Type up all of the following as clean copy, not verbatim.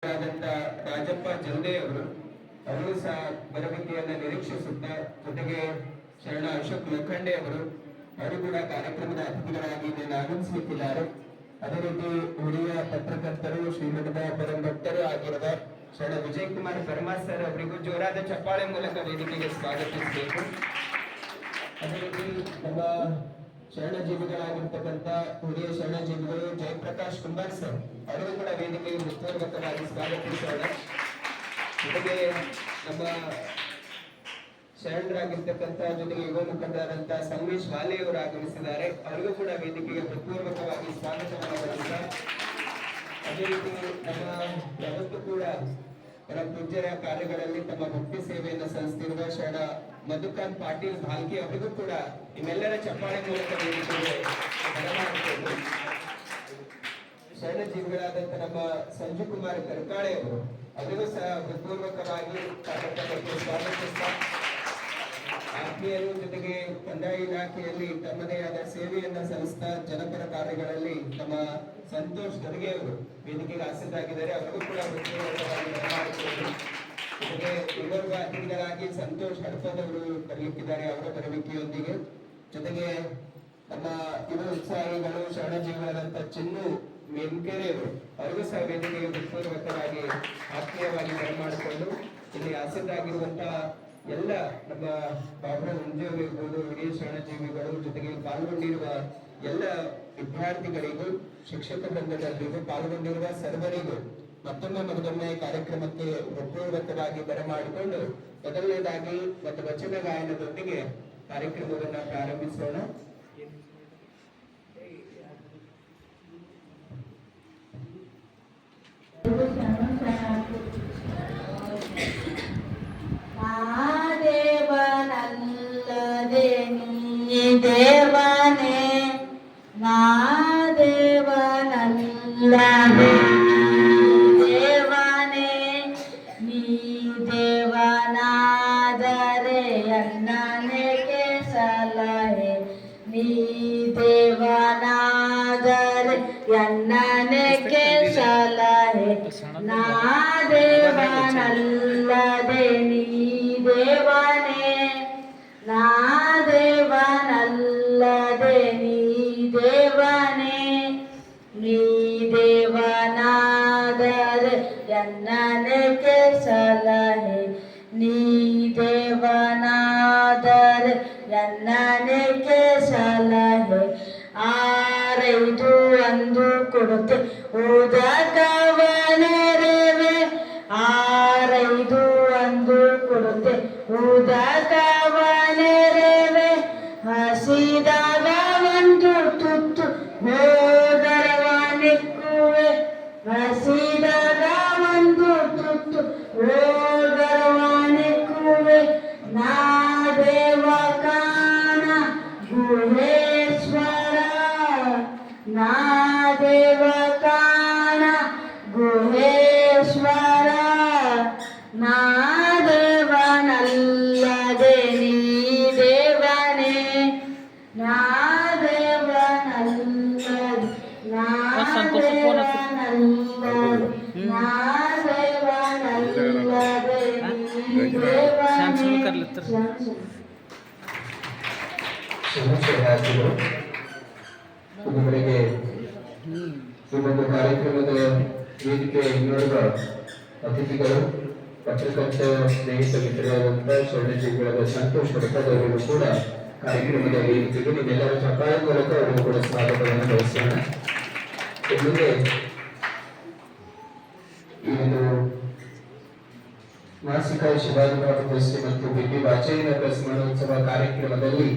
ಆದಂತ ರಾಜಪ್ಪ ಜಲ್ದೆಯವರು ಅವರು ಸಹ ಬರಬೇಕೆಯನ್ನು ನಿರೀಕ್ಷಿಸುತ್ತಾ, ಜೊತೆಗೆ ಶರಣ ಅಶೋಕ್ ಲೋಖಂಡೆ ಅವರು ಕೂಡ ಕಾರ್ಯಕ್ರಮದ ಅತಿಥಿಗಳಾಗಿ ಇಲ್ಲಿ ಆಗಮಿಸಲಿಕ್ಕಿದ್ದಾರೆ. ಅದೇ ರೀತಿ ಹಿರಿಯ ಪತ್ರಕರ್ತರು, ಶ್ರೀಮಠದ ಪರಂಭಕ್ತರು ಆಗಿರುವ ಶರಣ ವಿಜಯ್ ಕುಮಾರ್ ಪರಮಾರ್ ಸರ್ ಅವರಿಗೂ ಜೋರಾದ ಚಪ್ಪಾಳೆ ಮೂಲಕ ವೇದಿಕೆಗೆ ಸ್ವಾಗತಿಸಬೇಕು. ಅದೇ ರೀತಿ ನಮ್ಮ ಶರಣಜೀವಿಗಳಾಗಿರ್ತಕ್ಕಂಥ ಹಿರಿಯ ಶರಣಜೀವಿಗಳು ಜಯಪ್ರಕಾಶ್ ಕುಂಬಾರ್ ಸರ್ ಅವರು ಕೂಡ ವೇದಿಕೆಗೆ ಹೃತ್ಪೂರ್ವಕವಾಗಿ ಸ್ವಾಗತಿಸೋಣ. ಜೊತೆಗೆ ನಮ್ಮ ಶರಣರಾಗಿರ್ತಕ್ಕಂಥ ಜೊತೆಗೆ ಯುವ ಮುಖಂಡರಾದಂತಹ ಸಂಗಮೇಶ್ ವಾಲೆ ಅವರು ಆಗಮಿಸಿದ್ದಾರೆ. ಅವರಿಗೂ ಕೂಡ ವೇದಿಕೆಗೆ ಹೃತ್ಪೂರ್ವಕವಾಗಿ ಸ್ವಾಗತವನ್ನು ಬಯಸುತ್ತಾರೆ. ಅದೇ ರೀತಿ ನಮ್ಮ ಯಾವತ್ತೂ ಕೂಡ ಪರಮ ಪೂಜ್ಯರ ಕಾರ್ಯಗಳಲ್ಲಿ ತಮ್ಮ ಭಕ್ತಿ ಸೇವೆಯನ್ನು ಸಲ್ಲಿಸುತ್ತಿರುವ ಶರಣ ಮಧುಕಾಂತ್ ಪಾಟೀಲ್ ಭಾಲ್ಕಿ ಅವರಿಗೂ ಕೂಡ ನಿಮ್ಮೆಲ್ಲರ ಚಪ್ಪಾಳೆ ಮೂಲಕ ವೇದಿಕೆಗೆ ಬರಮಾಡಿಕೊಂಡು, ಶರಣ ಜೀವಿಗಳಾದಂಥ ನಮ್ಮ ಸಂಜು ಕುಮಾರ್ ಕರ್ಕಾಳೆ ಅವರಿಗೂ ಸಹ ಹೃತ್ಪೂರ್ವಕವಾಗಿ ಕಾರ್ಯಕ್ರಮಕ್ಕೆ ಸ್ವಾಗತಿಸುತ್ತಾ, ಆತ್ಮೀಯರು ಜೊತೆಗೆ ಕಂದಾಯ ಇಲಾಖೆಯಲ್ಲಿ ತಮ್ಮದೇ ಆದ ಸೇವೆಯನ್ನ ಸಲ್ಲಿಸ್ತಾ ಜನಪರ ಕಾರ್ಯಗಳಲ್ಲಿ ನಮ್ಮ ಸಂತೋಷ್ ಗರ್ಗೆ ಅವರು ವೇದಿಕೆಗೆ ಆಸಕ್ತರಾಗಿದ್ದಾರೆ. ಅವರಿಗೂ ಕೂಡ ಹೃತ್ಪೂರ್ವಕವಾಗಿ ಬರಮಾಡಿಕೊಂಡು, ಜೊತೆಗೆ ಇನ್ನೋರ್ವ ಅತಿಥಿಗಳಾಗಿ ಸಂತೋಷ್ ಹಡಪದವರು ಬರಲಿಕ್ಕಿದ್ದಾರೆ. ಅವರ ಬರುವಿಕೆಯೊಂದಿಗೆ ಜೊತೆಗೆ ನಮ್ಮ ಯುವ ಉತ್ಸಾಹಿಗಳು ಶರಣಜೀವಿಗಳಾದಂಥ ಚಿನ್ನು ಮೇಲ್ಕೆರೆ ಅವರಿಗೂ ಸಹ ವೇದಿಕೆಗೆ ಹೃತ್ಪೂರ್ವಕವಾಗಿ ಆತ್ಮೀಯವಾಗಿ ಬರಮಾಡಿಕೊಂಡು, ಇಲ್ಲಿ ಆಸಕ್ತರಾಗಿರುವಂತಹ ಎಲ್ಲ ನಮ್ಮ ಬಾಬಾ ಮುಂಜಾನೆ ಇರ್ಬೋದು, ಹಿರಿಯ ಶರಣಜೀವಿಗಳು, ಜೊತೆಗೆ ಪಾಲ್ಗೊಂಡಿರುವ ಎಲ್ಲ ವಿದ್ಯಾರ್ಥಿಗಳಿಗೂ, ಶಿಕ್ಷಕ ವೃಂದದವರಿಗೂ, ಪಾಲ್ಗೊಂಡಿರುವ ಸರ್ವರಿಗೂ ಮತ್ತೊಮ್ಮೆ ಕಾರ್ಯಕ್ರಮಕ್ಕೆ ಹೃತ್ಪೂರ್ವಕವಾಗಿ ಬರಮಾಡಿಕೊಂಡು, ಮೊದಲನೇದಾಗಿ ಮತ್ತು ವಚನ ಗಾಯನದೊಂದಿಗೆ ಕಾರ್ಯಕ್ರಮವನ್ನು ಪ್ರಾರಂಭಿಸೋಣ. ದೇವನಲ್ಲದೆ ನೀ ದೇವನೇ, ನಾ ದೇವನಲ್ಲದೆ ದೇವನೇ, ನೀ ದೇವನಾದರೆ ಅನ್ನನೇಕೆ ಸಲಹೆ, ನೀ ದೇವನಾದರೆ ಅನ್ನನೇಕೆ ಸಲಹೆ, ನಾ ದೇವನಲ್ಲದೆ ನೀ ದೇವನೇ, ನಾ ದೇವನಲ್ಲದೆ ನೀ ದೇವನೇ, ನೀ ದೇವನಾದರೆ ಅನ್ನನೇಕೆ ಸಲಹೆ, ನೀ ದೇವನಾದರೆ ಅನ್ನನೇಕೆ ಸಲಹೆ, ಆರೈದು ಒಂದು ಕೊಡುತ್ತೆ ಉದಕವನೆರೆವೆ, ಆರೈದು ಒಂದು ಕೊಡುತ್ತೆ ಉದಕವನೆರೆವೆ, ಹಸಿದಾಗ ಒಂದು ತುತ್ತು ಹೋದರವನಿಕ್ಕುವೆ, ಹಸಿದಾಗ ಒಂದು ತುತ್ತು ಹೋದರವನಿಕ್ಕುವೆ, ನಾ ದೇವ ಕಾಣ ಗುಹೇಶ್ವರ, ನಾ ದೇವ ಕಾಣ ಗುಹೇಶ್ವರ, ನಾ ದೇವನಲ್ಲದೆ ನೀ ದೇವನೇ, ನಾ ದೇವನಲ್ಲದೆ, ನಾ ದೇವನಲ್ಲದೆ, ನಾ ದೇವನಲ್ಲದೆ ನೀ ದೇವನೇ. ಇದುವರೆಗೆ ಈ ಒಂದು ಕಾರ್ಯಕ್ರಮದ ವೇದಿಕೆ ಇನ್ನೋರ್ವ ಅತಿಥಿಗಳು ಪತ್ರಕರ್ತ ಸ್ನೇಹಿತ ಮಿತ್ರರಾದಂತಹ ಶರಣಜೀವಿಗಳಾದ ಸಂತೋಷ್ ಹಡಪದವರಿಗೂ ಕೂಡ ಕಾರ್ಯಕ್ರಮದ ವೇದಿಕೆಗೆ ನಿಮ್ಮೆಲ್ಲರ ಚಪ್ಪಾಳೆ ಮೂಲಕ ಅವರಿಗೂ ಕೂಡ ಸ್ವಾಗತವನ್ನು ಬಯಸೋಣ. ಮುಂದೆ ಈ ಒಂದು ಮಾಸಿಕ ಶಿವಾಜಿ ಪ್ರಶಸ್ತಿ ಮತ್ತು ಬಿಪಿ ವಾಚಯನ ಸ್ಮರಣೋತ್ಸವ ಕಾರ್ಯಕ್ರಮದಲ್ಲಿ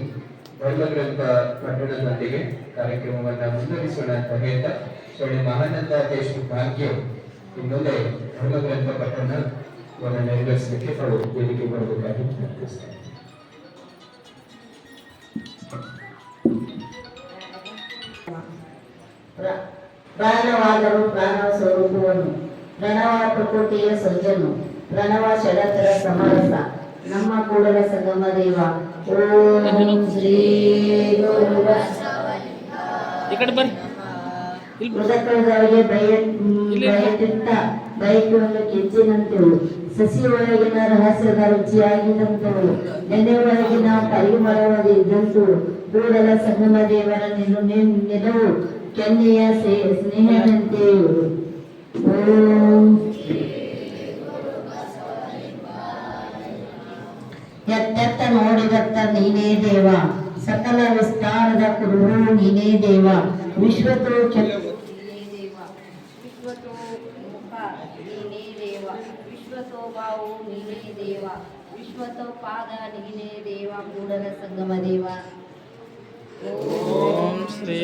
ಧರ್ಮಗ್ರಂಥ ಪಠಣದೊಂದಿಗೆ ಕಾರ್ಯಕ್ರಮವನ್ನು ಮುಂದುವರಿಸೋಣ ಅಂತ ಹೇಳ್ತಾ, ಶ್ರೀ ಮಹಾನಂದ ದೇಶಮುಖ್ ಭಾಗ್ಯ ಇನ್ನೊಂದೇ ಧರ್ಮಗ್ರಂಥ ಪಠಣವನ್ನು ನೆರವೇರಿಸಲಿಕ್ಕೆ ಅವರು ವೇದಿಕೆ ಬರಬೇಕಾಗಿ ಪ್ರಾರ್ಥಿಸ್ತಾರೆ. ಪ್ರಾಣವಾದರೂ ಪ್ರಾಣವ ಸ್ವರೂಪವನ್ನು, ಪ್ರಣವ ಪ್ರಕೃತಿಯ ಸೌಜನ್ಯ, ಪ್ರಣವ ಷಡತರ ಸಮರಸ, ನಮ್ಮ ಕೂಡಲ ಸಂಗಮ ದೇವ. ಓಂ ಶ್ರೀ ಗುರು ಈ ಕಡೆ ಬರ್ರಿ, ಉದಕದವರಿಗೆ ಬಯಟಿಟ್ಟ ಬಯಕೆಯನ್ನು ಕೆಚ್ಚಿನಂತೆವು, ಸಸಿ ಒಳಗಿನ ರಹಸ್ಯದ ರುಚಿಯಾಗಿದ್ದಂತೆವು, ನೆನೆ ಒಳಗಿನ ಪರಿಮಳವಾದಿದ್ದಂತೆವು, ಕೂಡಲ ಸಂಗಮ ದೇವರ ನಿಲವು ಕೆನ್ನೆಯ ಸ್ನೇಹದಂತೆಯು. ಓಂ ಎತ್ತೆತ್ತ ನೋಡಿದತ್ತ ನೀನೇ ದೇವ, ಸಕಲ ವಿಸ್ತಾರದ ಕುರುಹು ನೀನೇ ದೇವ, ವಿಶ್ವತೋ ನೀನೇ ದೇವ, ವಿಶ್ವತೋ ಮುಖ ನೀನೇ ದೇವ, ವಿಶ್ವತೋ ಬಾವು ನೀನೇ ದೇವ, ವಿಶ್ವತೋ ಪಾದ ನೀನೇ ದೇವ, ಕೂಡಲ ಸಂಗಮ ದೇವ. ಓಂ ಶ್ರೀ